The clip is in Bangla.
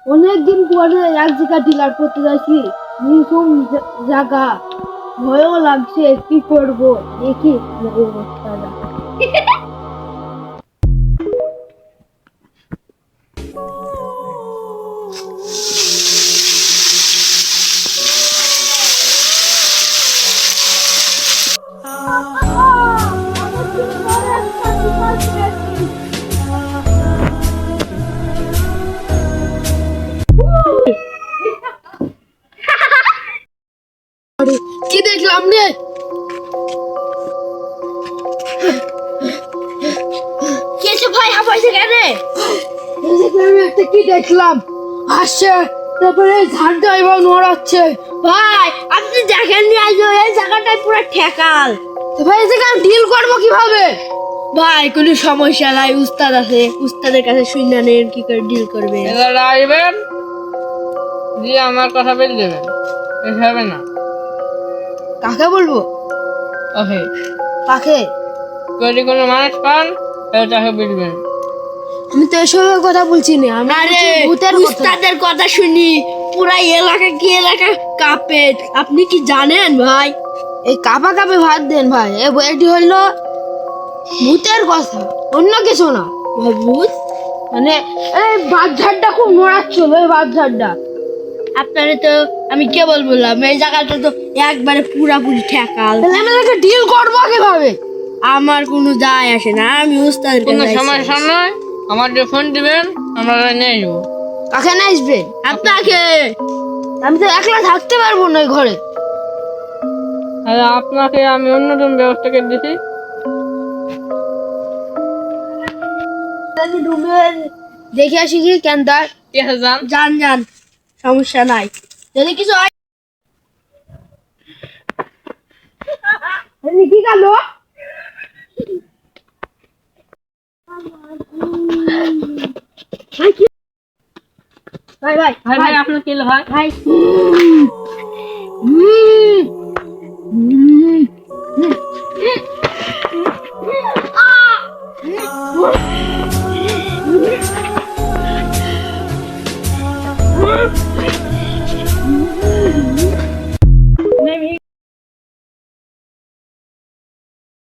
অনেকদিন পরে এক জায়গা ডিলার করতে যাচ্ছি, নিঝুম জায়গা, ভয়ও লাগছে, কি করব দেখি অবস্থাটা। কি দেখলাম রে? কেছে ভাই হাঁপাইছে কেন? আমি একটা কি দেখলাম, আসছে, তারপরে ঝাড়টা এবং নড়াচ্ছে। ভাই আপনি দেখেননি আজ এই জায়গাটায় পুরো ঠেকাল। তো ভাই এই জায়গায় ডিল করবো কিভাবে? ভাই কোনো সমস্যা নাই, উস্তাদ আছে, উস্তাদের কাছে শুনে নেন কি করে ডিল করবে। এবার আসবেন দিয়ে আমার কথা বলে দেবেন, বেশ হবে না? কাকে বলবো? ওকে, কাকে? যদি কোনো মানুষ পান তাহলে তাকে বলবেন। আমি তো এসবের কথা বলছি না, আমি আরে বলছি ভূতের কথা। উস্তাদের কথা শুনি পুরা এলাকা কি এলাকা কাঁপে, আপনি কি জানেন ভাই? এই কাপা কাপে ভাত দেন ভাই, এটি হলো ভূতের কথা, অন্য কিছু না। ভাই ভূত? মানে এই বাচ্চাটা খুব নড়াচ্ছিল, এই বাচ্চাটা। আপনারে তো আমি কেবল বললাম এই জায়গাটা তো একবারে পুরাপুরি ঠেকাল। তাহলে আমি তাকে ডিল করবো কিভাবে? আমার কোনো যায় আসে না, আমি উস্তাদের কোনো কাছে সমস্যা নয়, আমার যে ফোন দিবেন আমরা নিয়ে যাবো। কাকে না আসবে? আপনাকে। আমি তো একলা থাকতে পারবো না এই ঘরে। আর আপনাকে আমি অন্যতম ব্যবস্থা করে দিছি। আমি রুমে দেখে আসি কি কেন তার। ঠিক আছে, যান। যান যান, সমস্যা নাই। যদি কিছু হয় কি গেল? ভাই ভাই ভাই ভাই আপনার কি হলো ভাই? ভাই